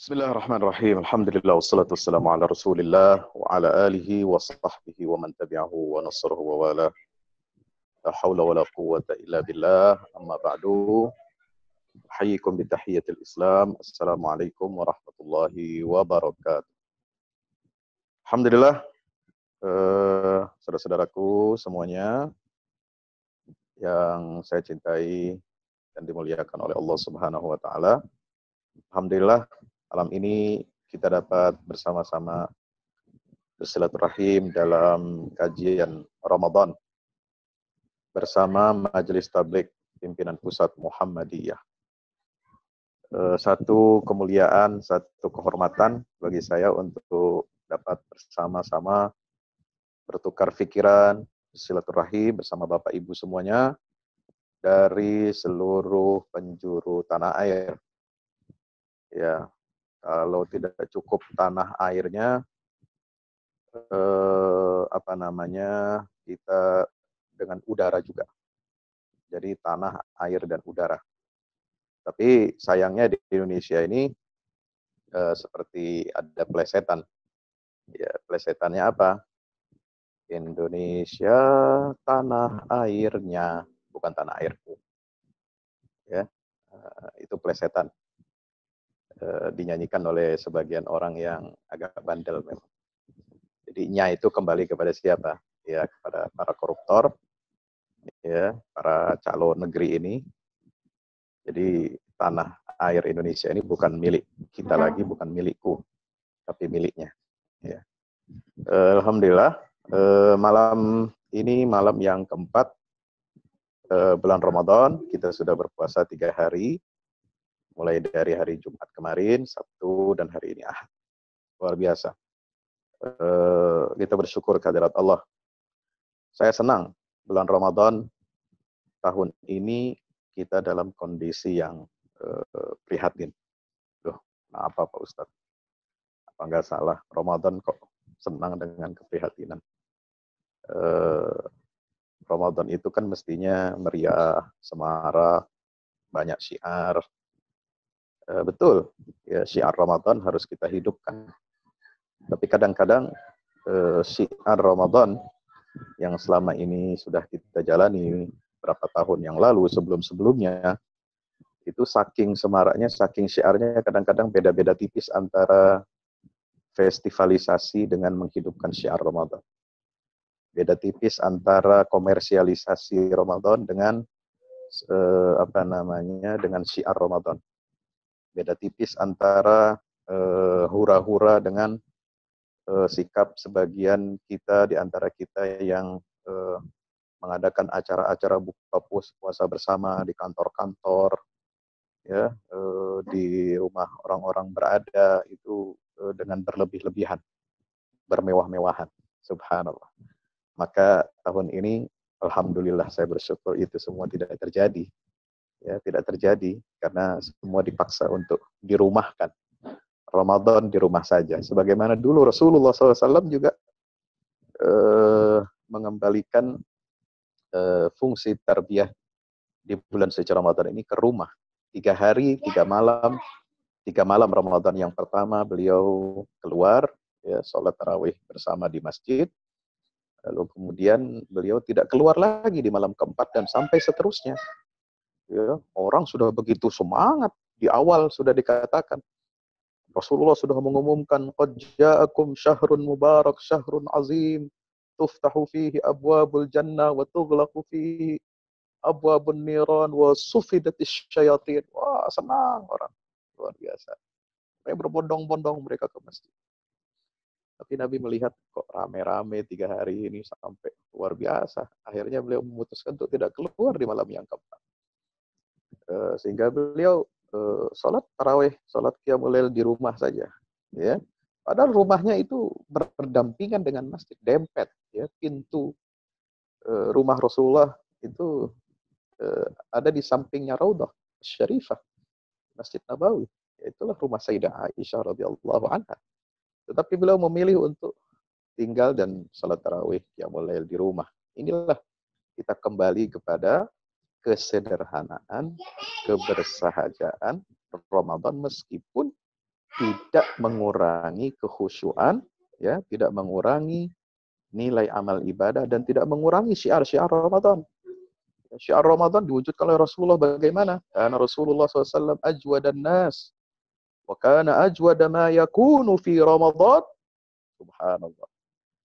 Bismillahirrahmanirrahim. Alhamdulillah wassalatu wassalamu ala Rasulillah wa ala alihi wa sahbihi wa man tabi'ahu wa nasrahu wa wala. La haula wa la quwwata illa billah. Amma ba'du. Uhayyikum bi tahiyyatil Islam. Assalamualaikum warahmatullahi wabarakatuh. Alhamdulillah, saudara-saudaraku semuanya yang saya cintai dan dimuliakan oleh Allah Subhanahu wa taala. Alhamdulillah, malam ini kita dapat bersama-sama bersilaturahim dalam kajian Ramadan bersama Majelis Tabligh Pimpinan Pusat Muhammadiyah. Satu kemuliaan, satu kehormatan bagi saya untuk dapat bersama-sama bertukar pikiran, bersilaturahim bersama Bapak Ibu semuanya dari seluruh penjuru tanah air. Ya, kalau tidak cukup tanah airnya, kita dengan udara juga. Jadi tanah, air, dan udara. Tapi sayangnya di Indonesia ini seperti ada plesetan. Ya, plesetannya apa? Indonesia tanah airnya, bukan tanah airku. Ya, itu plesetan. Dinyanyikan oleh sebagian orang yang agak bandel memang. Jadi nya itu kembali kepada siapa? Ya, kepada para koruptor, ya, para calon negeri ini. Jadi tanah air Indonesia ini bukan milik kita lagi, bukan milikku, tapi miliknya. Ya. Alhamdulillah, malam ini malam yang keempat bulan Ramadan, kita sudah berpuasa 3 hari, mulai dari hari Jumat kemarin, Sabtu, dan hari ini Ahad. Luar biasa. Kita bersyukur kehadirat Allah. Saya senang bulan Ramadan tahun ini kita dalam kondisi yang prihatin. Loh, apa Pak Ustadz? Apa nggak salah? Ramadan kok senang dengan keprihatinan. Ramadan itu kan mestinya meriah, semarak, banyak syiar. Betul, ya syiar Ramadan harus kita hidupkan. Tapi kadang-kadang syiar Ramadan yang selama ini sudah kita jalani berapa tahun yang lalu, sebelum-sebelumnya, itu saking semaraknya, saking syiarnya, kadang-kadang beda-beda tipis antara festivalisasi dengan menghidupkan syiar Ramadan. Beda tipis antara komersialisasi Ramadan dengan dengan syiar Ramadan. Beda tipis antara hura-hura dengan sikap sebagian kita di antara kita yang mengadakan acara-acara buka puasa bersama di kantor-kantor, ya, di rumah orang-orang berada itu dengan berlebih-lebihan, bermewah-mewahan. Subhanallah. Maka tahun ini alhamdulillah saya bersyukur itu semua tidak terjadi. Ya, tidak terjadi karena semua dipaksa untuk dirumahkan. Ramadan di rumah saja. Sebagaimana dulu Rasulullah SAW juga mengembalikan fungsi tarbiyah di bulan suci Ramadan ini ke rumah. 3 hari, 3 malam. 3 malam Ramadan yang pertama beliau keluar, ya, sholat tarawih bersama di masjid. Lalu kemudian beliau tidak keluar lagi di malam keempat dan sampai seterusnya. Ya, orang sudah begitu semangat, di awal sudah dikatakan. Rasulullah sudah mengumumkan, qad ja'akum syahrun mubarak, syahrun azim, tuftahu fihi abwabul jannah wa tughlaqu fihi abwabun niran wa sufidatis syayatin. Wah, senang orang. Luar biasa. Mereka berbondong-bondong mereka ke masjid. Tapi Nabi melihat kok rame-rame 3 hari ini sampai luar biasa. Akhirnya beliau memutuskan untuk tidak keluar di malam yang keempat. Sehingga beliau sholat tarawih, sholat qiyamul lail di rumah saja. Ya. Padahal rumahnya itu berdampingan dengan masjid, dempet. Ya. Pintu rumah Rasulullah itu ada di sampingnya Raudhah Syarifah, Masjid Nabawi. Itulah rumah Sayyidah Aisyah radhiyallahu anha. Tetapi beliau memilih untuk tinggal dan sholat tarawih qiyamul lail di rumah. Inilah kita kembali kepada kesederhanaan, kebersahajaan Ramadan meskipun tidak mengurangi kekhusyuan, ya, tidak mengurangi nilai amal ibadah, dan tidak mengurangi syiar-syiar Ramadan. Syiar Ramadan diwujudkan oleh Rasulullah bagaimana? Karena Rasulullah SAW ajwadan nas. Wa kana ajwada ma yakunu fi Ramadan. Subhanallah.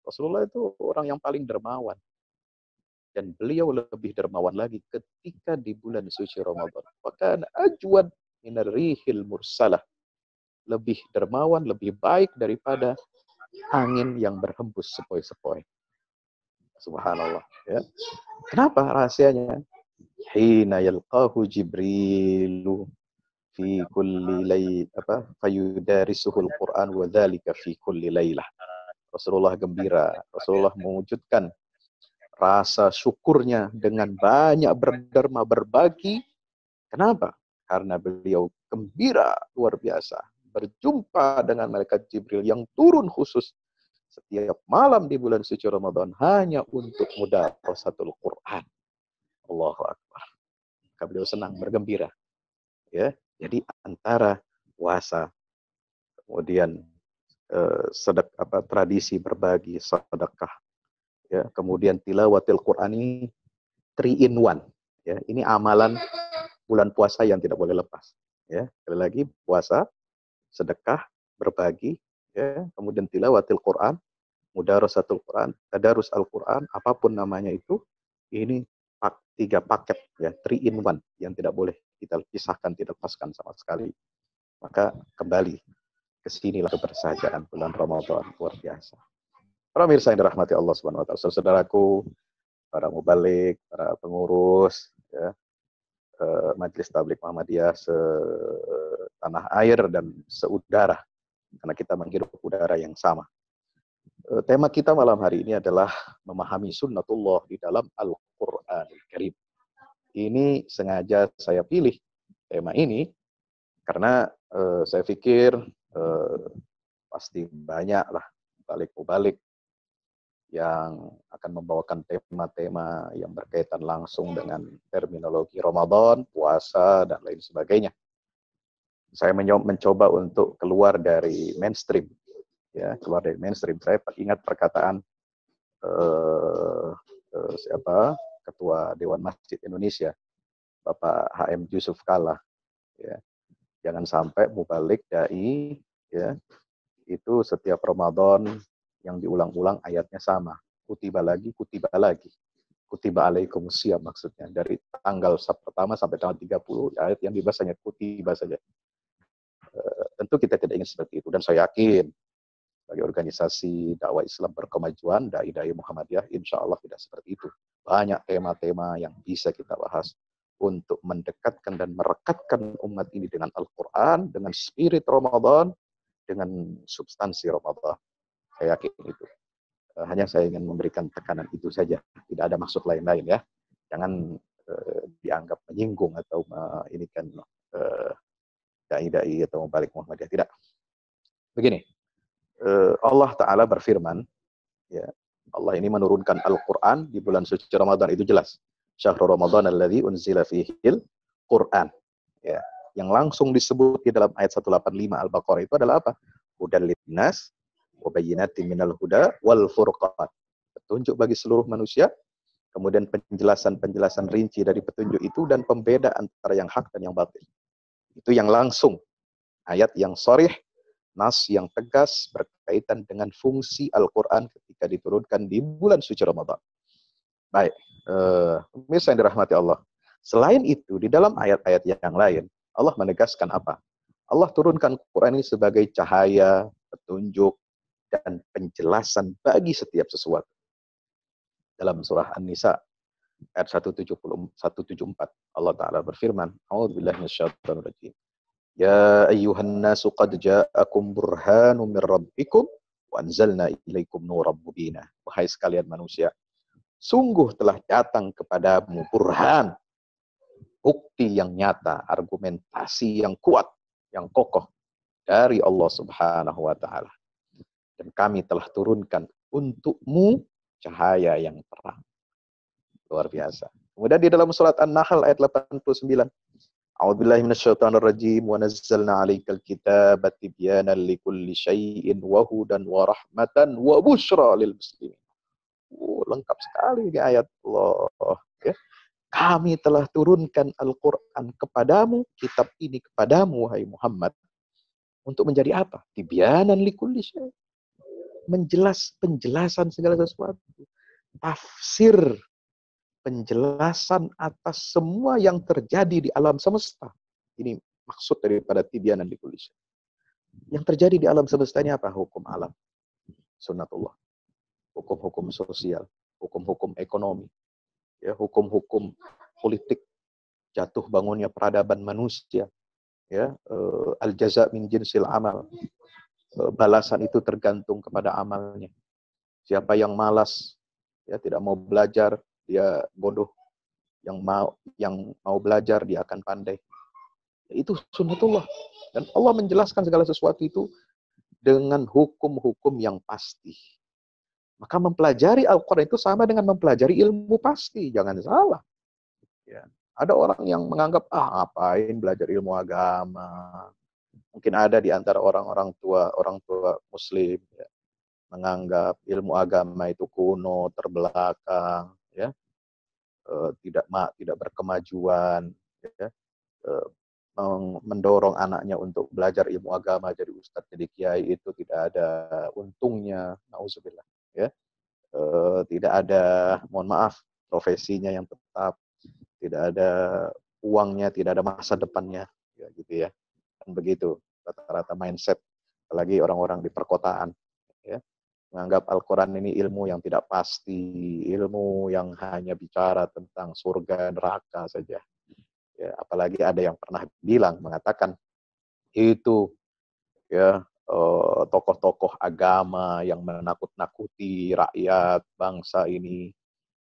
Rasulullah itu orang yang paling dermawan. Dan beliau lebih dermawan lagi ketika di bulan suci Ramadan. Wa kana ajwad minar rihil mursalah. Lebih dermawan, lebih baik daripada angin yang berhembus sepoi-sepoi. Subhanallah. Ya. Kenapa rahasianya? Hina yalqahu Jibrilu fi kulli fayudarisuhul Quran wa dzalika fi kulli lailah. Rasulullah gembira, Rasulullah mewujudkan rasa syukurnya dengan banyak berderma berbagi. Kenapa? Karena beliau gembira luar biasa berjumpa dengan malaikat Jibril yang turun khusus setiap malam di bulan suci Ramadan hanya untuk mudarasatul Quran. Allahu Akbar. Maka beliau senang, bergembira. Ya, jadi antara puasa, kemudian tradisi berbagi, sedekah, ya, kemudian tilawatil Quran ini 3 in 1. Ya, ini amalan bulan puasa yang tidak boleh lepas. Ya, sekali lagi puasa, sedekah, berbagi, ya, kemudian tilawatil Quran, mudarasatul Quran, tadarus Al-Quran, apapun namanya itu, ini 3 paket, ya, 3 in 1 yang tidak boleh kita pisahkan, tidak lepaskan sama sekali. Maka kembali ke sinilah kebersajaan bulan Ramadan luar biasa. Para pemirsa yang dirahmati Allah Subhanahu wa taala, saudaraku, para mubalik, para pengurus, ya, Majelis Tabligh Muhammadiyah setanah air dan seudara, karena kita menghirup udara yang sama. Tema kita malam hari ini adalah memahami sunnatullah di dalam Al-Qur'anul Karim. Ini sengaja saya pilih tema ini karena saya pikir pasti banyak lah mubalik yang akan membawakan tema-tema yang berkaitan langsung dengan terminologi Ramadan, puasa, dan lain sebagainya. Saya mencoba untuk keluar dari mainstream. Ya, keluar dari mainstream. Saya ingat perkataan Ketua Dewan Masjid Indonesia, Bapak HM Yusuf Kalla. Ya, jangan sampai mubalik dai, ya, itu setiap Ramadan yang diulang-ulang ayatnya sama. Kutiba lagi, kutiba lagi. Kutiba alaikumusiyam maksudnya. Dari tanggal pertama sampai tanggal 30, ayat yang dibahasanya kutiba saja. Tentu kita tidak ingin seperti itu. Dan saya yakin, bagi organisasi dakwah Islam berkemajuan, dai-dai Muhammadiyah, insya Allah tidak seperti itu. Banyak tema-tema yang bisa kita bahas untuk mendekatkan dan merekatkan umat ini dengan Al-Quran, dengan spirit Ramadan, dengan substansi Ramadan. Saya yakin itu. Hanya saya ingin memberikan tekanan itu saja. Tidak ada maksud lain-lain, ya. Jangan dianggap menyinggung atau ini kan dai-dai atau balik Muhammadiyah. Tidak. Begini, Allah Ta'ala berfirman, ya, Allah ini menurunkan Al-Quran di bulan suci Ramadan, itu jelas. Syahrul Ramadan alladzi unzila fihil Quran. Ya, yang langsung disebut di dalam ayat 185 Al-Baqarah itu adalah apa? Hudal linnas wa bayyinatin minal huda wal furqan. Petunjuk bagi seluruh manusia, kemudian penjelasan-penjelasan rinci dari petunjuk itu dan pembeda antara yang hak dan yang batil. Itu yang langsung. Ayat yang sharih, nas yang tegas berkaitan dengan fungsi Al-Quran ketika diturunkan di bulan suci Ramadan. Baik, pemirsa yang dirahmati Allah. Selain itu, di dalam ayat-ayat yang lain, Allah menegaskan apa? Allah turunkan Quran ini sebagai cahaya, petunjuk, dan penjelasan bagi setiap sesuatu. Dalam surah An-Nisa, ayat 174, Allah Ta'ala berfirman, A'udzubillahi minasyaitonir rajim. Ya ayyuhan nasu qad ja'akum burhanun min rabbikum wa anzalna ilaikum nuran mubina. Wahai sekalian manusia, sungguh telah datang kepadamu burhan, bukti yang nyata, argumentasi yang kuat, yang kokoh dari Allah Subhanahu wa taala. Dan kami telah turunkan untukmu cahaya yang terang. Luar biasa. Kemudian di dalam surat An-Nahl ayat 89, A'udzubillahi minasyaitonirrajim wa nazzalna 'alaikal kitaba tibyanan likulli syai'in wa hudan wa rahmatan wa busyra lil muslimin. Lengkap sekali di ayat Allah. Ya. Kami telah turunkan Al-Quran kepadamu, kitab ini kepadamu, wahai Muhammad. Untuk menjadi apa? Tibyanan likulli syai'. Penjelasan segala sesuatu. Tafsir, penjelasan atas semua yang terjadi di alam semesta. Ini maksud daripada tibyanan likulli syai'. Yang terjadi di alam semesta ini apa? Hukum alam, sunnatullah. Hukum-hukum sosial, hukum-hukum ekonomi, ya, hukum-hukum politik, jatuh bangunnya peradaban manusia, ya, al-jaza min jinsil amal, balasan itu tergantung kepada amalnya. Siapa yang malas, ya, tidak mau belajar, dia bodoh. Yang mau belajar, dia akan pandai. Itu sunnatullah. Dan Allah menjelaskan segala sesuatu itu dengan hukum-hukum yang pasti. Maka mempelajari Al-Quran itu sama dengan mempelajari ilmu pasti. Jangan salah. Ya. Ada orang yang menganggap, ngapain belajar ilmu agama. Mungkin ada di antara orang tua Muslim, ya, menganggap ilmu agama itu kuno, terbelakang, ya, tidak berkemajuan, ya, mendorong anaknya untuk belajar ilmu agama, jadi ustadz, jadi kiai, itu tidak ada untungnya, nauzubillah, ya. Tidak ada, mohon maaf, profesinya yang tetap, tidak ada uangnya, tidak ada masa depannya, ya, gitu ya. Dan begitu rata-rata mindset, apalagi orang-orang di perkotaan, ya, menganggap Al-Quran ini ilmu yang tidak pasti, ilmu yang hanya bicara tentang surga neraka saja. Ya, apalagi ada yang pernah mengatakan itu, ya, tokoh-tokoh agama yang menakut-nakuti rakyat bangsa ini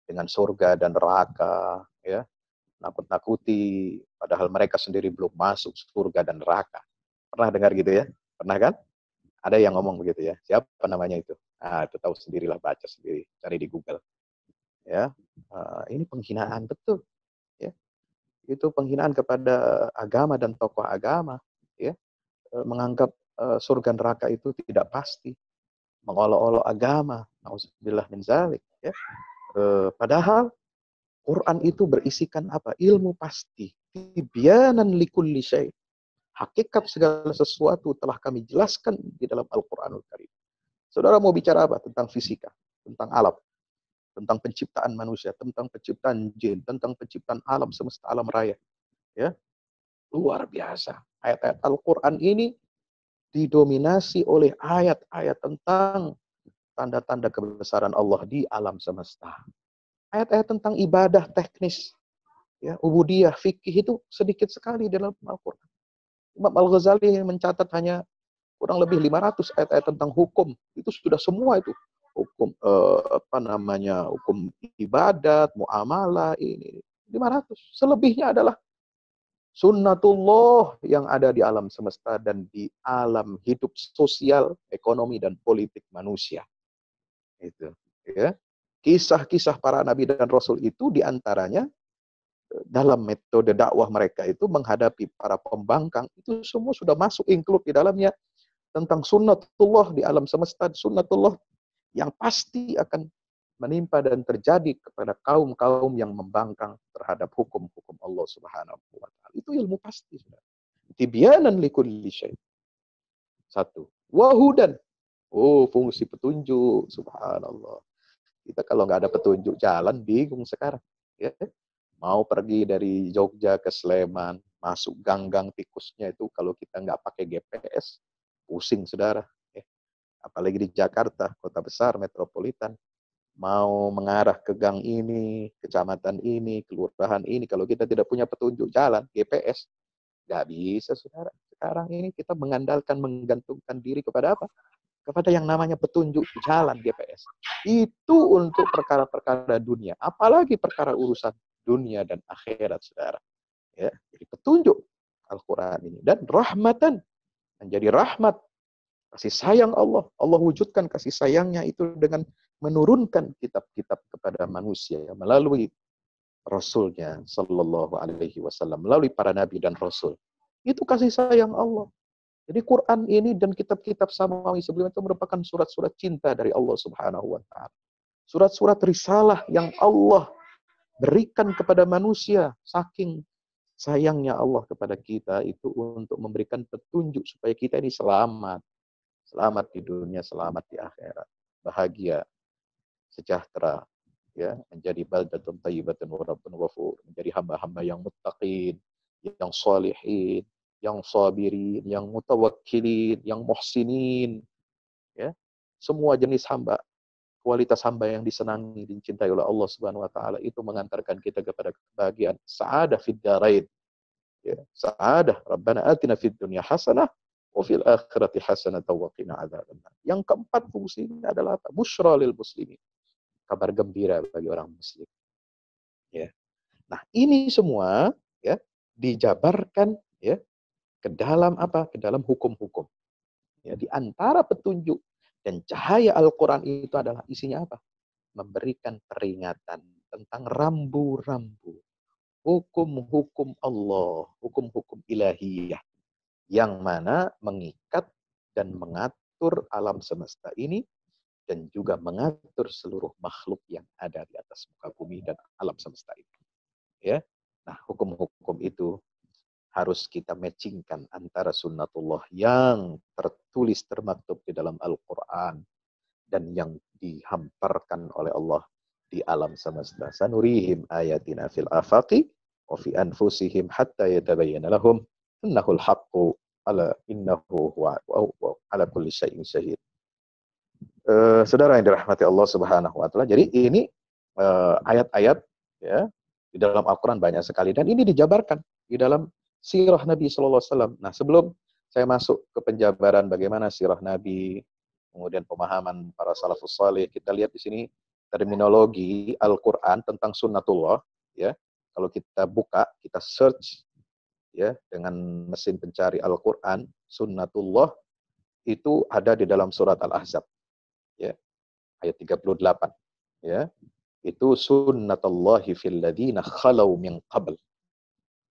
dengan surga dan neraka, ya, nakut-nakuti padahal mereka sendiri belum masuk surga dan neraka. Pernah dengar gitu ya? Pernah kan? Ada yang ngomong begitu ya. Siapa namanya itu? Itu tahu sendirilah, baca sendiri, cari di Google. Ya, ini penghinaan betul. Ya, itu penghinaan kepada agama dan tokoh agama. Ya, menganggap surga neraka itu tidak pasti, mengolok-olok agama, nauzubillah min zalik, ya. Padahal Quran itu berisikan apa? Ilmu pasti. Tibyanan likulli syai'. Hakikat segala sesuatu telah kami jelaskan di dalam Al-Quranul Karim. Saudara mau bicara apa? Tentang fisika, tentang alam, tentang penciptaan manusia, tentang penciptaan jin, tentang penciptaan alam semesta, alam raya. Ya, luar biasa. Ayat-ayat Al-Quran ini didominasi oleh ayat-ayat tentang tanda-tanda kebesaran Allah di alam semesta. Ayat-ayat tentang ibadah teknis, ya, ubudiyah, fikih itu sedikit sekali dalam Al-Quran. Imam Al-Ghazali yang mencatat hanya kurang lebih 500 ayat-ayat tentang hukum. Itu sudah semua itu. Hukum hukum ibadat, muamalah, ini 500. Selebihnya adalah sunnatullah yang ada di alam semesta dan di alam hidup sosial, ekonomi, dan politik manusia. Itu, ya. Kisah-kisah para nabi dan rasul itu diantaranya dalam metode dakwah mereka itu menghadapi para pembangkang, itu semua sudah masuk include di dalamnya tentang sunnatullah di alam semesta, sunnatullah yang pasti akan menimpa dan terjadi kepada kaum-kaum yang membangkang terhadap hukum-hukum Allah Subhanahu wa taala. Itu ilmu pasti, Saudara. Tibyanan likulli syai'. Satu. Wahudan. Fungsi petunjuk, subhanallah. Kita kalau nggak ada petunjuk jalan, bingung sekarang. Ya. Mau pergi dari Jogja ke Sleman, masuk gang-gang tikusnya itu, kalau kita nggak pakai GPS, pusing, Saudara. Ya. Apalagi di Jakarta, kota besar, metropolitan. Mau mengarah ke gang ini, kecamatan ini, kelurahan ini, kalau kita tidak punya petunjuk jalan, GPS, nggak bisa, Saudara. Sekarang ini kita menggantungkan diri kepada apa? Kepada yang namanya petunjuk jalan, GPS. Itu untuk perkara-perkara dunia. Apalagi perkara urusan dunia dan akhirat, Saudara. Ya, jadi petunjuk Al-Quran ini. Dan rahmatan, menjadi rahmat. Kasih sayang Allah. Allah wujudkan kasih sayangnya itu dengan menurunkan kitab-kitab kepada manusia melalui Rasulnya Sallallahu Alaihi Wasallam melalui para nabi dan rasul. Itu kasih sayang Allah. Jadi Quran ini dan kitab-kitab samawi sebelumnya itu merupakan surat-surat cinta dari Allah Subhanahu wa taala. Surat-surat risalah yang Allah berikan kepada manusia, saking sayangnya Allah kepada kita itu untuk memberikan petunjuk supaya kita ini selamat. Selamat di dunia, selamat di akhirat. Bahagia, sejahtera, ya, menjadi baldatun thayyibatun wa rabbun ghafur, menjadi hamba-hamba yang muttaqin, yang sholihin, yang sabirin, yang mutawakkilin, yang muhsinin, ya. Semua jenis hamba, kualitas hamba yang disenangi, dicintai oleh Allah Subhanahu wa taala itu mengantarkan kita kepada kebahagiaan, sa'adah fid dharain. Ya, sa'adah, Rabbana atina fid dunya hasanah wa fil akhirati hasanah wa qina adzabannar. Yang keempat fungsinya adalah apa? Busyra lil muslimin. Kabar gembira bagi orang muslim. Ya. Nah, ini semua ya dijabarkan ya ke dalam apa? Ke dalam hukum-hukum. Ya, di antara petunjuk dan cahaya Al-Qur'an itu adalah isinya apa? Memberikan peringatan tentang rambu-rambu, hukum-hukum Allah, hukum-hukum ilahiyah yang mana mengikat dan mengatur alam semesta ini dan juga mengatur seluruh makhluk yang ada di atas muka bumi dan alam semesta itu. Ya. Nah, hukum-hukum itu harus kita matchingkan antara sunnatullah yang tertulis termaktub di dalam Al-Qur'an dan yang dihamparkan oleh Allah di alam semesta. Sanurihim ayatina fil afaqi wa fi anfusihim hatta yatabayyana lahum annahul haqqu ala innahu huwa ala kulli syai'in syahid. Saudara yang dirahmati Allah Subhanahu wa taala. Jadi ini ayat-ayat ya di dalam Al-Qur'an banyak sekali dan ini dijabarkan di dalam sirah Nabi sallallahu alaihi wasallam. Nah, sebelum saya masuk ke penjabaran bagaimana sirah Nabi, kemudian pemahaman para salafus saleh, kita lihat di sini terminologi Al-Qur'an tentang sunnatullah ya. Kalau kita buka, kita search ya dengan mesin pencari Al-Qur'an, sunnatullah itu ada di dalam surat Al-Ahzab. Ya, ayat 38 ya, itu sunnatullahi fil ladzina khalau min qabl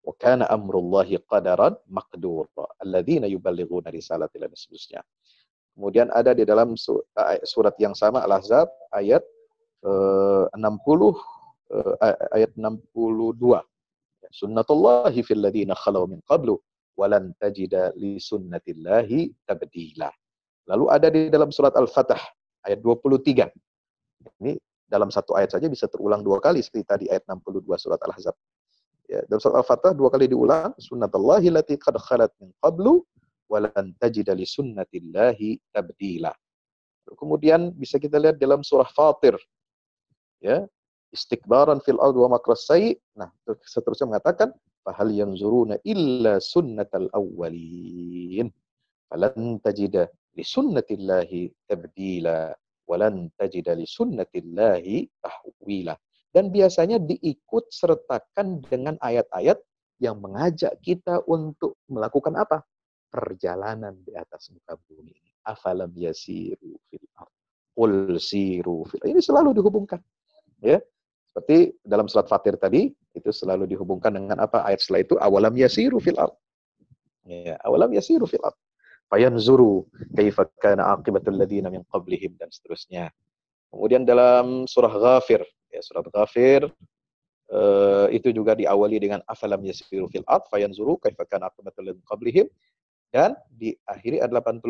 wa kana amrullahi qadaran maqdura alladzina yuballighuna risalatillah dan seterusnya. Kemudian ada di dalam surat yang sama Al-Ahzab ayat 60 ayat 62 sunnatullahi fil ladzina khalau min qablu walan tajida li sunnatillahi tabdila. Lalu ada di dalam surat Al-Fatah ayat 23. Ini dalam satu ayat saja bisa terulang dua kali seperti tadi ayat 62 surat Al-Ahzab. Ya, dalam surat Al-Fatah dua kali diulang, sunnatullahi lati qad khalat min qablu walan tajida li sunnatillahi tabdila. Kemudian bisa kita lihat dalam surah Fatir. Ya, istikbaran fil ard wa makras sayyi. Nah, seterusnya mengatakan fahal yanzuruna illa sunnatal awwalin. Falan tajida li sunnatillahi tabdila walan tajida li sunnatillahi tahwila. Dan biasanya diikut sertakan dengan ayat-ayat yang mengajak kita untuk melakukan apa? Perjalanan di atas muka bumi. Afalam yasiru fil ard. Qul siru fil ard. Ini selalu dihubungkan. Ya. Seperti dalam surat Fatir tadi, itu selalu dihubungkan dengan apa? Ayat setelah itu, awalam yasiru fil ard. Ya, awalam yasiru fil ard. Fayanzuru kaifa kana aqibatul ladina min qablihim dan seterusnya. Kemudian dalam surah Ghafir, ya surat Ghafir itu juga diawali dengan afalam yasiru fil ard fayanzuru kaifa kana aqibatul ladina min qablihim dan diakhiri ayat 85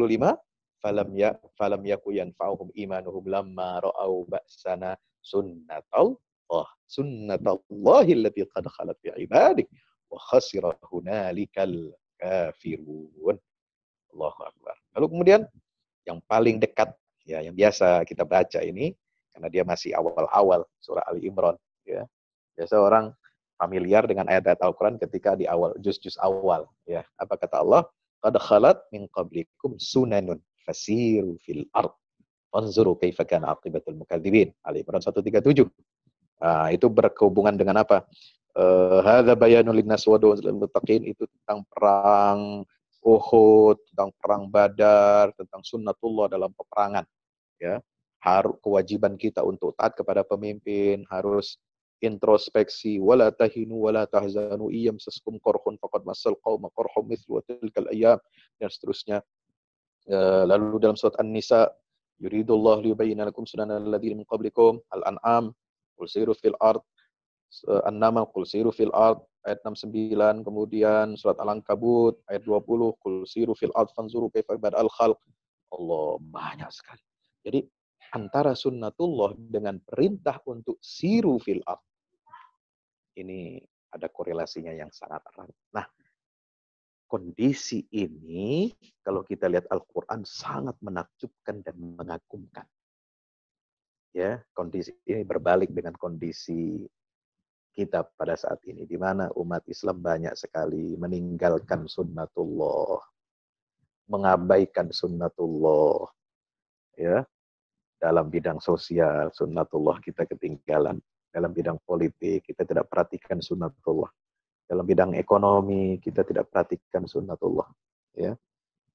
falam yaku yanfa'uhum imanuhum lamma ra'au ba'sana sunnatallahi allati qad khalat fi ibadik wa khasira hunalikal kafirun. Allahu Akbar. Lalu kemudian yang paling dekat ya yang biasa kita baca ini karena dia masih awal-awal surah Ali Imran ya. Biasa orang familiar dengan ayat-ayat Al-Qur'an ketika di awal juz-juz awal ya. Apa kata Allah? Qad khalat min qablikum sunanun fasiru fil ard fanzuru kaifa kana aqibatul mukadzibin. Ali Imran 137. Nah, itu berhubungan dengan apa? Hadza bayanul linnas wa lil muttaqin itu tentang perang Uhud, tentang perang Badar, tentang sunnatullah dalam peperangan. Ya, harus kewajiban kita untuk taat kepada pemimpin, harus introspeksi, wala tahinu wala tahzanu iyamsaskum qarhun faqad massal qauma qarhum mithlu tilkal ayyam, dan seterusnya. Lalu dalam surat An-Nisa, yuridullahu liyubayyina lakum sunanal ladzina min qablikum, Al-An'am, qul siru fil ard, An-Naml, qul siru fil ard, ayat 69, kemudian surat Al-Ankabut, ayat 20, qul siru fil ard fanzuru kaifa bada'al khalq. Allah, banyak sekali. Jadi, antara sunnatullah dengan perintah untuk siru fil ard, ini ada korelasinya yang sangat erat. Nah, kondisi ini, kalau kita lihat Al-Quran, sangat menakjubkan dan mengagumkan. Ya, kondisi ini berbalik dengan kondisi kita pada saat ini, di mana umat Islam banyak sekali meninggalkan sunnatullah, mengabaikan sunnatullah. Ya, dalam bidang sosial, sunnatullah kita ketinggalan. Dalam bidang politik, kita tidak perhatikan sunnatullah. Dalam bidang ekonomi, kita tidak perhatikan sunnatullah. Ya.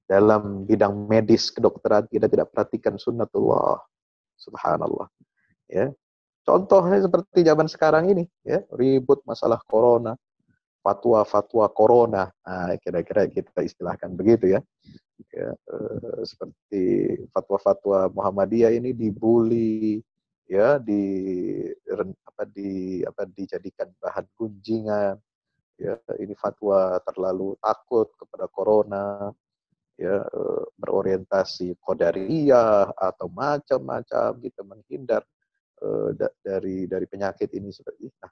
Dalam bidang medis, kedokteran, kita tidak perhatikan sunnatullah. Subhanallah. Ya. Contohnya seperti zaman sekarang ini, ya, ribut masalah corona, fatwa-fatwa corona. Nah, kira-kira kita istilahkan begitu ya. Ya, seperti fatwa-fatwa Muhammadiyah ini dibully, ya, dijadikan bahan gunjingan. Ya, ini fatwa terlalu takut kepada corona, ya, berorientasi qadariyah atau macam-macam gitu, menghindar dari penyakit ini seperti itu. Nah,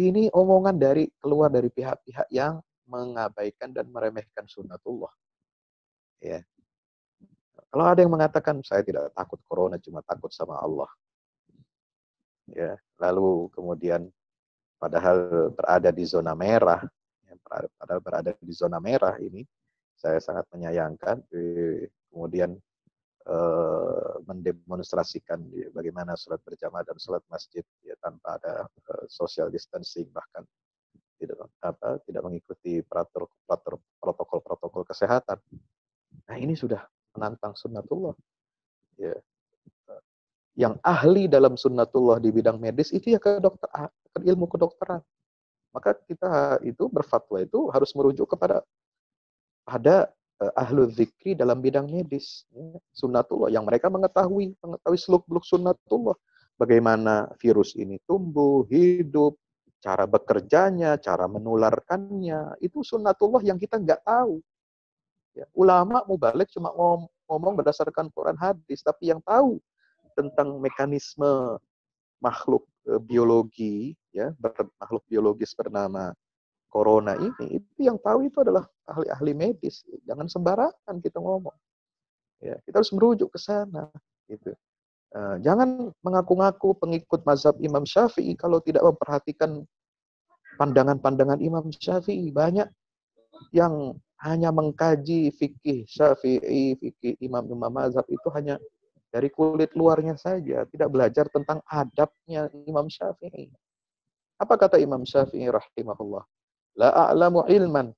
ini omongan keluar dari pihak-pihak yang mengabaikan dan meremehkan sunnatullah. Ya. Kalau ada yang mengatakan saya tidak takut corona, cuma takut sama Allah. Ya, lalu kemudian padahal berada di zona merah, padahal berada di zona merah ini, saya sangat menyayangkan. Kemudian mendemonstrasikan bagaimana sholat berjamaah dan sholat masjid ya, tanpa ada social distancing, bahkan tidak mengikuti protokol kesehatan. Nah, ini sudah menantang sunnatullah. Ya. Yang ahli dalam sunnatullah di bidang medis itu ya ilmu kedokteran. Maka kita itu berfatwa itu harus merujuk kepada ahlu dzikri dalam bidang medis, ya. Sunnatullah yang mereka mengetahui seluk-beluk sunnatullah. Bagaimana virus ini tumbuh, hidup, cara bekerjanya, cara menularkannya, itu sunnatullah yang kita nggak tahu. Ya, ulama mubalik cuma ngomong berdasarkan Quran hadis, tapi yang tahu tentang mekanisme makhluk biologi, ya, makhluk biologis bernama corona ini, itu yang tahu itu adalah ahli-ahli medis. Jangan sembarangan kita ngomong. Ya, kita harus merujuk ke sana. Gitu. Jangan mengaku-ngaku pengikut mazhab Imam Syafi'i kalau tidak memperhatikan pandangan-pandangan Imam Syafi'i. Banyak yang hanya mengkaji fikih Syafi'i, fikih imam-imam mazhab itu hanya dari kulit luarnya saja, tidak belajar tentang adabnya Imam Syafi'i. Apa kata Imam Syafi'i rahimahullah? La a'lamu ilman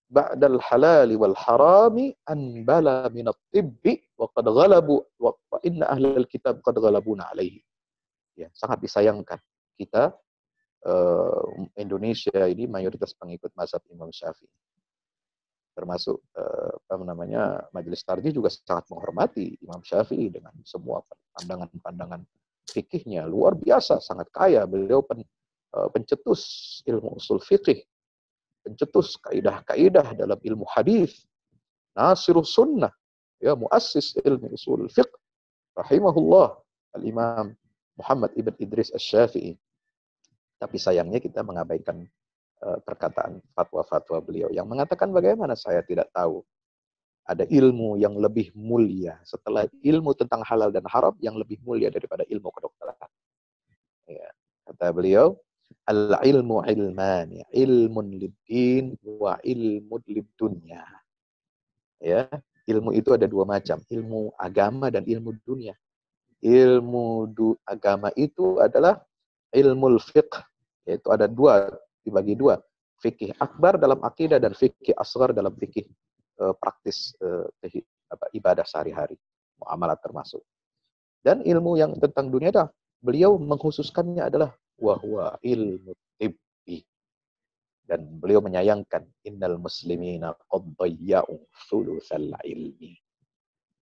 ba'dal halali wal harami anbala minat tibbi wa qad ghalabu wa inna ahlal kitab qad ghalabuna alaihi. Ya, sangat disayangkan kita Indonesia ini mayoritas pengikut mazhab Imam Syafi'i. Termasuk Majelis Tarjih juga sangat menghormati Imam Syafi'i dengan semua pandangan-pandangan fikihnya luar biasa, sangat kaya. Beliau pencetus ilmu usul fikih, pencetus kaidah-kaidah dalam ilmu hadis, nasirus sunnah, ya, muassis ilmu usul fiqh, rahimahullah, al-Imam Muhammad ibn Idris Asy-Syafi'i. Tapi sayangnya kita mengabaikan perkataan fatwa-fatwa beliau yang mengatakan bagaimana saya tidak tahu ada ilmu yang lebih mulia setelah ilmu tentang halal dan haram yang lebih mulia daripada ilmu kedokteran. Ya, kata beliau, al-ilmu ilmani, ilmun lid-din wa ilmun lid-dunya. Ya, ilmu itu ada dua macam, ilmu agama dan ilmu dunia. Ilmu agama itu adalah ilmu fiqh, yaitu ada dua, dibagi dua, fikih akbar dalam akidah dan fikih asghar dalam fikih praktis ibadah sehari-hari, muamalat termasuk. Dan ilmu yang tentang dunia beliau mengkhususkannya adalah wa huwa ilmu tibbi. Dan beliau menyayangkan, innal muslimina qad dayya'u thulutsal ilmi.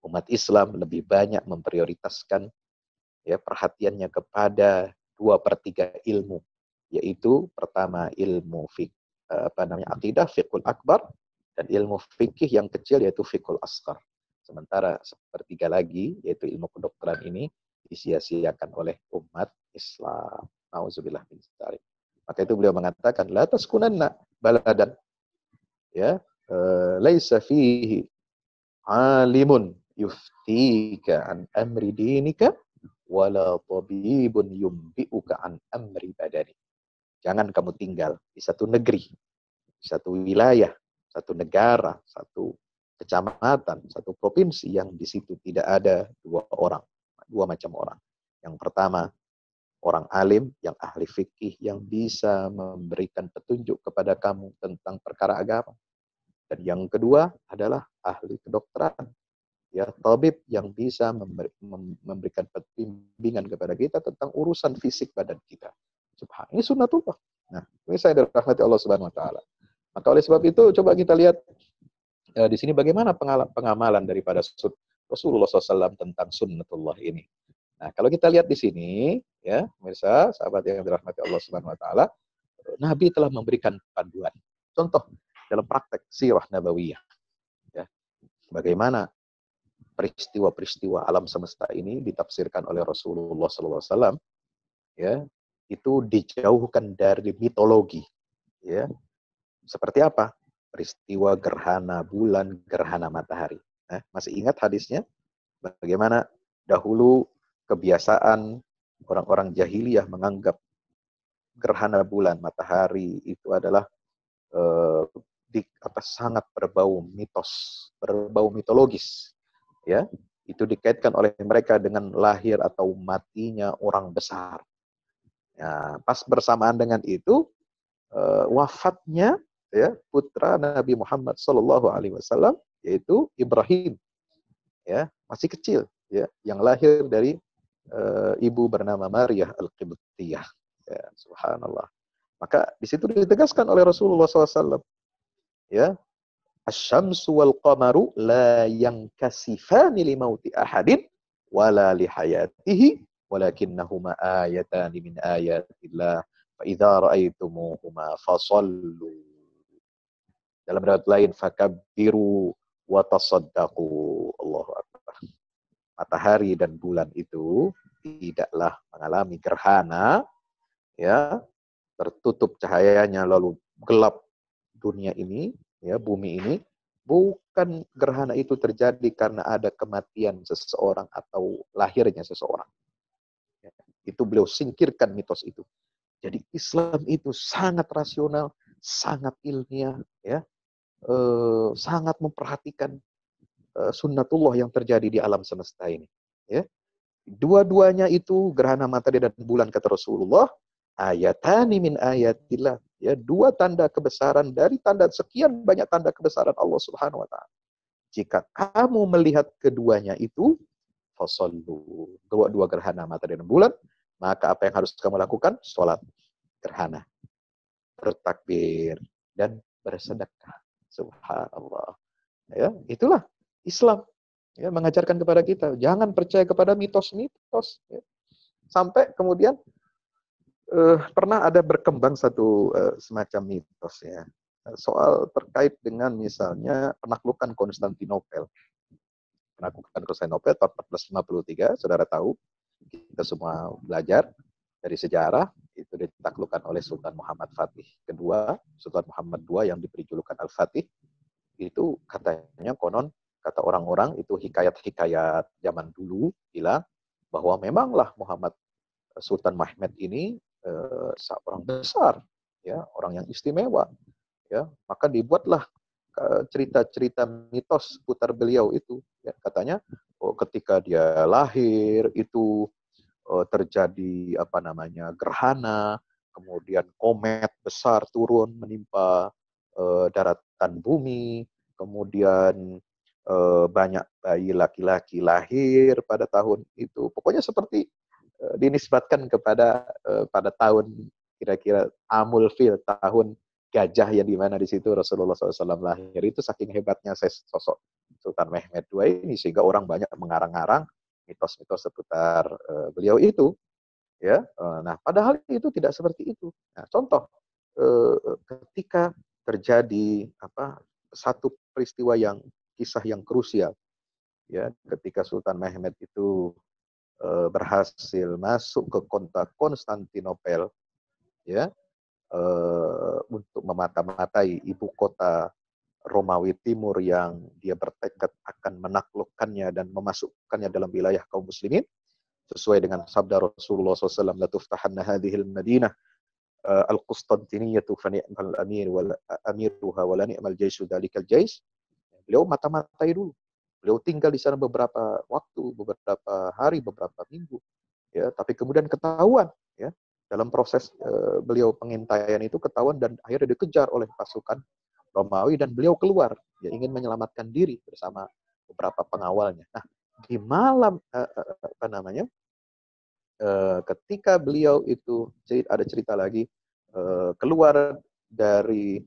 Umat Islam lebih banyak memprioritaskan ya perhatiannya kepada 2/3 ilmu, yaitu pertama ilmu akidah, fiqhul akbar, dan ilmu fikih yang kecil yaitu fiqhul asghar. Sementara sepertiga lagi yaitu ilmu kedokteran ini disia-siakan oleh umat Islam. Nauzubillah min dzalik. Maka itu beliau mengatakan la taskunanna baladan ya laisa fihi alimun yuftika an amri dinika wala tabibun yumbi'uka an amri badani. Jangan kamu tinggal di satu negeri, satu wilayah, satu negara, satu kecamatan, satu provinsi yang di situ tidak ada dua macam orang. Yang pertama, orang alim yang ahli fikih yang bisa memberikan petunjuk kepada kamu tentang perkara agama. Dan yang kedua adalah ahli kedokteran, ya tabib yang bisa memberikan bimbingan kepada kita tentang urusan fisik badan kita. Subhanallah, ini sunnatullah. Nah, ini saya dirahmati Allah Subhanahu wa taala. Maka oleh sebab itu coba kita lihat di sini bagaimana pengamalan daripada Rasulullah SAW tentang sunnatullah ini. Nah, kalau kita lihat di sini, ya, pemirsa, sahabat yang dirahmati Allah Subhanahu wa taala, Nabi telah memberikan panduan. Contoh dalam praktek sirah nabawiyah, ya. Bagaimana peristiwa-peristiwa alam semesta ini ditafsirkan oleh Rasulullah SAW, ya, itu dijauhkan dari mitologi, ya. Seperti apa? Peristiwa gerhana bulan, gerhana matahari. Masih ingat hadisnya? Bagaimana dahulu kebiasaan orang-orang jahiliyah menganggap gerhana bulan, matahari itu adalah sangat berbau mitos, berbau mitologis. Ya, itu dikaitkan oleh mereka dengan lahir atau matinya orang besar. Ya, pas bersamaan dengan itu wafatnya ya putra Nabi Muhammad SAW yaitu Ibrahim, ya masih kecil, ya yang lahir dari ibu bernama Maryah Al-Qibtiyah. Ya, subhanallah. Maka di situ ditegaskan oleh Rasulullah SAW, ya asy-syamsu wal qamaru la yankasifani li mauti ahadin wala li hayatihi walakinnahuma ayatan min ayatillah fa idza ra'aitumuhuma fasallu. Dalam riwayat lain fakabbiru wa tasaddaqu. Allahu akbar. Matahari dan bulan itu tidaklah mengalami gerhana, ya, tertutup cahayanya lalu gelap dunia ini, ya, bumi ini, bukan gerhana itu terjadi karena ada kematian seseorang atau lahirnya seseorang. Ya, itu beliau singkirkan mitos itu. Jadi Islam itu sangat rasional, sangat ilmiah, ya, sangat memperhatikan sunnatullah yang terjadi di alam semesta ini. Ya. Dua-duanya itu gerhana matahari dan bulan kata Rasulullah, ayatani min ayatillah. Ya, dua tanda kebesaran dari tanda sekian banyak tanda kebesaran Allah Subhanahu wa taala. Jika kamu melihat keduanya itu, fasallu, dua gerhana matahari dan bulan, maka apa yang harus kamu lakukan? Salat gerhana, bertakbir dan bersedekah. Subhanallah. Ya, itulah Islam. Ya, mengajarkan kepada kita, jangan percaya kepada mitos-mitos. Ya. Sampai kemudian pernah ada berkembang satu semacam mitos, ya, soal terkait dengan misalnya penaklukan Konstantinopel. Penaklukan Konstantinopel tahun 1453, saudara tahu, kita semua belajar dari sejarah, itu ditaklukkan oleh Sultan Muhammad Fatih kedua, Sultan Muhammad II yang diberi julukan Al-Fatih. Itu katanya konon, kata orang-orang itu hikayat-hikayat zaman dulu bilang bahwa memanglah Sultan Mehmed ini seorang besar, ya, orang yang istimewa, ya, maka dibuatlah cerita-cerita mitos putar beliau itu, ya, katanya ketika dia lahir itu terjadi gerhana, kemudian komet besar turun menimpa daratan bumi, kemudian banyak bayi laki-laki lahir pada tahun itu. Pokoknya seperti dinisbatkan kepada pada tahun kira-kira Amul Fil, tahun gajah, yang dimana di situ Rasulullah SAW lahir. Itu saking hebatnya sosok Sultan Mehmed II ini, sehingga orang banyak mengarang-arang mitos-mitos seputar beliau itu. Ya, nah padahal itu tidak seperti itu. Nah, contoh ketika terjadi satu peristiwa kisah yang krusial, ya, ketika Sultan Mehmed itu berhasil masuk ke kota Konstantinopel, ya, untuk memata-matai ibu kota Romawi Timur yang dia bertekad akan menaklukkannya dan memasukkannya dalam wilayah kaum muslimin, sesuai dengan sabda Rasulullah SAW, la tuftahanna hadhil Madinah al-Qustantiniyatu fa ni'mal amir wal amiruha wa la ni'mal jaishu dalikal jais. Beliau mata-matai dulu. Beliau tinggal di sana beberapa waktu, beberapa hari, beberapa minggu, ya, tapi kemudian ketahuan, ya, dalam proses beliau pengintaian itu ketahuan dan akhirnya dikejar oleh pasukan Romawi dan beliau keluar, ya, ingin menyelamatkan diri bersama beberapa pengawalnya. Nah, di malam ketika beliau itu ada cerita lagi keluar dari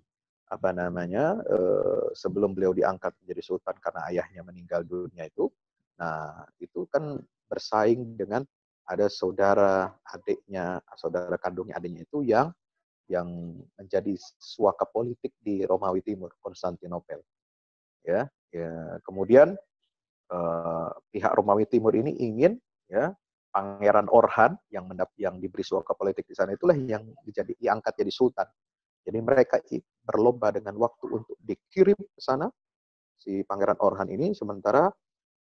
sebelum beliau diangkat menjadi sultan karena ayahnya meninggal dunia itu. Nah, itu kan bersaing dengan ada saudara kandungnya adiknya itu yang menjadi suaka politik di Romawi Timur, Konstantinopel. Ya, kemudian pihak Romawi Timur ini ingin, ya, Pangeran Orhan yang diberi suaka politik di sana itulah yang diangkat jadi sultan. Jadi mereka berlomba dengan waktu untuk dikirim ke sana si Pangeran Orhan ini, sementara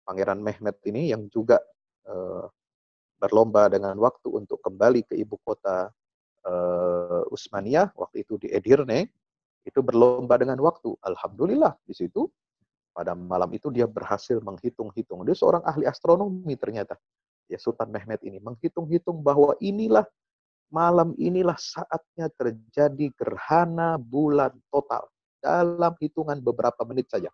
Pangeran Mehmed ini yang juga berlomba dengan waktu untuk kembali ke ibu kota Utsmaniyah, waktu itu di Edirne, itu berlomba dengan waktu. Alhamdulillah di situ pada malam itu dia berhasil menghitung-hitung. Dia seorang ahli astronomi ternyata. Ya, Sultan Mehmed ini menghitung-hitung bahwa malam inilah saatnya terjadi gerhana bulan total dalam hitungan beberapa menit saja.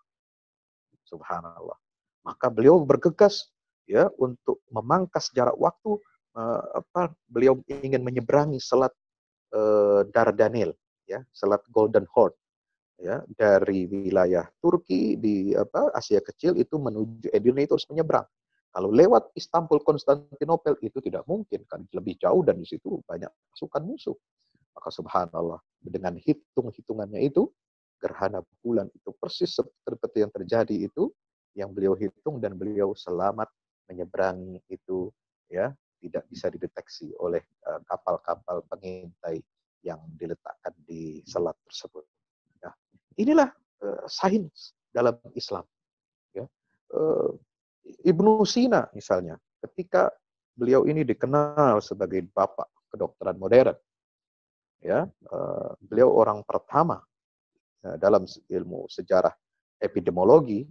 Subhanallah. Maka beliau bergegas, ya, untuk memangkas jarak waktu. Beliau ingin menyeberangi Selat Dardanel, ya, Selat Golden Horn, ya, dari wilayah Turki di Asia Kecil itu menuju Edirne itu harus menyeberang. Kalau lewat Istanbul, Konstantinopel itu tidak mungkin, kan lebih jauh dan di situ banyak pasukan musuh. Maka subhanallah, dengan hitung-hitungannya itu, gerhana bulan itu persis seperti yang terjadi itu, yang beliau hitung, dan beliau selamat menyeberangi itu, ya, tidak bisa dideteksi oleh kapal-kapal pengintai yang diletakkan di selat tersebut. Nah, inilah sains dalam Islam. Ya. Ibnu Sina misalnya, ketika beliau ini dikenal sebagai bapak kedokteran modern, ya, beliau orang pertama dalam ilmu sejarah epidemiologi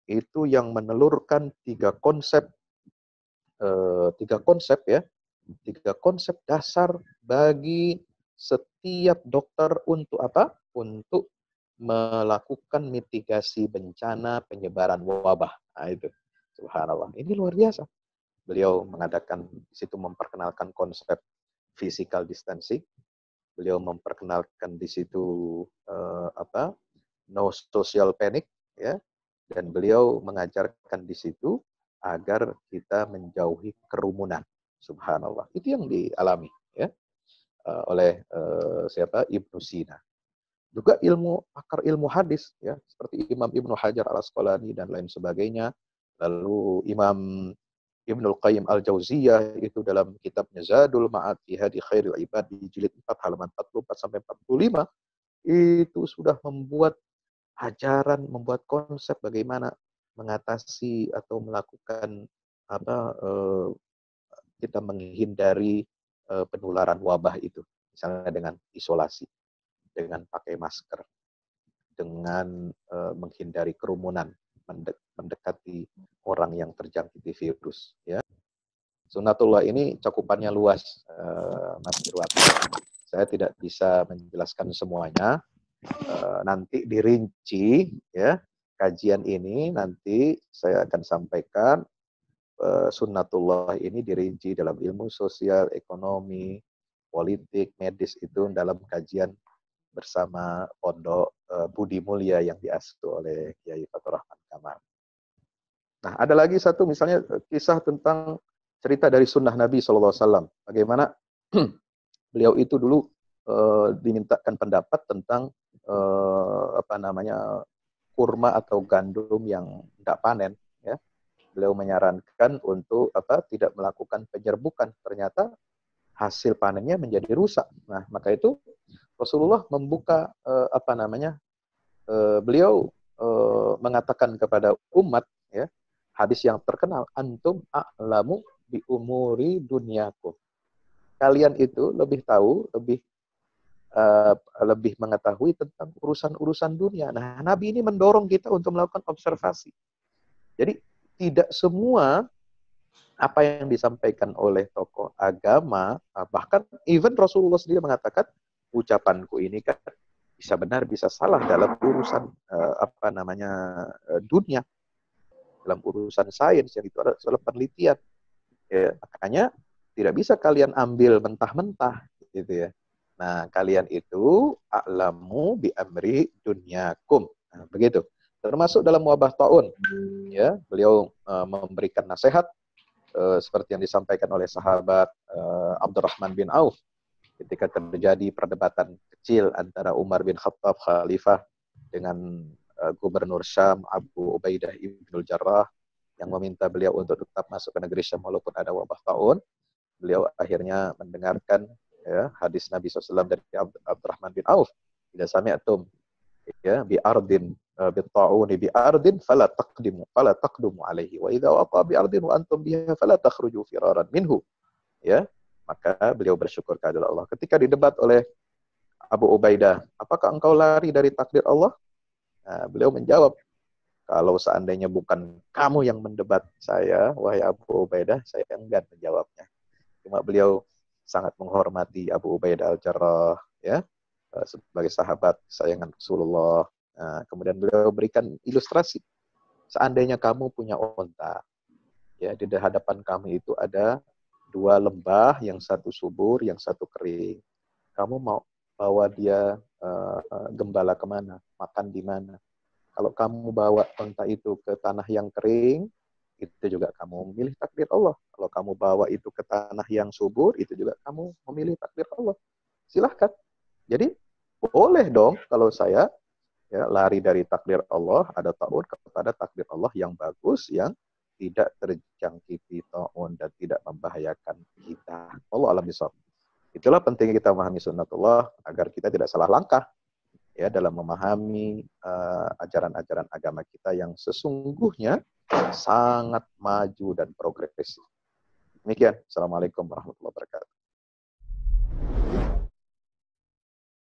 itu yang menelurkan tiga konsep dasar bagi setiap dokter untuk apa? Untuk melakukan mitigasi bencana penyebaran wabah. Nah, itu. Subhanallah. Ini luar biasa. Beliau mengadakan di situ, memperkenalkan konsep physical distancing. Beliau memperkenalkan di situ no social panic, ya. Dan beliau mengajarkan di situ agar kita menjauhi kerumunan. Subhanallah. Itu yang dialami, ya, oleh Ibnu Sina. Juga pakar ilmu hadis, ya, seperti Imam Ibnu Hajar Al-Asqalani dan lain sebagainya. Lalu Imam Ibnul Qayyim Al-Jauziyah itu dalam kitabnya Zadul Ma'ad fi Hadi Khairil Ibad di jilid 4 halaman 44 sampai 45 itu sudah membuat konsep bagaimana mengatasi atau melakukan kita menghindari penularan wabah itu, misalnya dengan isolasi, dengan pakai masker, dengan menghindari kerumunan, mendekati orang yang terjangkit virus. Ya. Sunnatullah ini cakupannya luas, Mas Irwati. Saya tidak bisa menjelaskan semuanya. Nanti dirinci, ya, kajian ini nanti saya akan sampaikan sunnatullah ini dirinci dalam ilmu sosial, ekonomi, politik, medis itu dalam kajian bersama pondok Budi Mulia yang diasuh oleh Kiai Fathur Rahman Kamal. Nah, ada lagi satu misalnya kisah tentang cerita dari sunnah Nabi SAW. Bagaimana beliau itu dulu dimintakan pendapat tentang kurma atau gandum yang tidak panen. Ya. Beliau menyarankan untuk tidak melakukan penyerbukan. Ternyata hasil panennya menjadi rusak. Nah, maka itu Rasulullah membuka beliau mengatakan kepada umat, ya, hadis yang terkenal, antum a'lamu bi umuri dunyakum. Kalian itu lebih tahu, lebih mengetahui tentang urusan-urusan dunia. Nah, Nabi ini mendorong kita untuk melakukan observasi. Jadi tidak semua apa yang disampaikan oleh tokoh agama, bahkan even Rasulullah sendiri mengatakan, ucapanku ini kan bisa benar, bisa salah dalam urusan dunia, dalam urusan sains, yang itu adalah penelitian. Ya, makanya tidak bisa kalian ambil mentah-mentah, gitu ya. Nah, kalian itu a'lamu bi amri dunyakum. Nah, begitu. Termasuk dalam wabah taun, ya, beliau memberikan nasihat seperti yang disampaikan oleh sahabat Abdurrahman bin Auf ketika terjadi perdebatan kecil antara Umar bin Khattab Khalifah dengan Gubernur Syam Abu Ubaidah Ibnul Jarrah yang meminta beliau untuk tetap masuk ke negeri Syam walaupun ada wabah taun. Beliau akhirnya mendengarkan, ya, hadis Nabi SAW dari Abdurrahman bin Auf. Tidak sami'tum, ya, bi ardin bitta'uni bi ardin fala taqdumu alaihi wa idza waqa bi ardin wa antum biha fala takhruju firaran minhu. Ya, maka beliau bersyukur kepada Allah. Ketika didebat oleh Abu Ubaidah, apakah engkau lari dari takdir Allah? Nah, beliau menjawab, kalau seandainya bukan kamu yang mendebat saya, wahai Abu Ubaidah, saya enggan menjawabnya. Cuma beliau sangat menghormati Abu Ubaidah Al-Jarrah, ya, sebagai sahabat kesayangan Rasulullah. Nah, kemudian beliau berikan ilustrasi. Seandainya kamu punya onta, ya, di hadapan kamu itu ada dua lembah, yang satu subur, yang satu kering. Kamu mau bawa dia gembala kemana? Makan di mana? Kalau kamu bawa onta itu ke tanah yang kering, itu juga kamu memilih takdir Allah. Kalau kamu bawa itu ke tanah yang subur, itu juga kamu memilih takdir Allah. Silahkan. Jadi boleh dong kalau saya, ya, lari dari takdir Allah, ada ta'un kepada takdir Allah yang bagus, yang tidak terjangkiti ta'un dan tidak membahayakan kita. Allah alam bisawab. Itulah pentingnya kita memahami sunnatullah agar kita tidak salah langkah, ya, dalam memahami ajaran-ajaran agama kita yang sesungguhnya sangat maju dan progresif. Demikian. Assalamualaikum warahmatullahi wabarakatuh.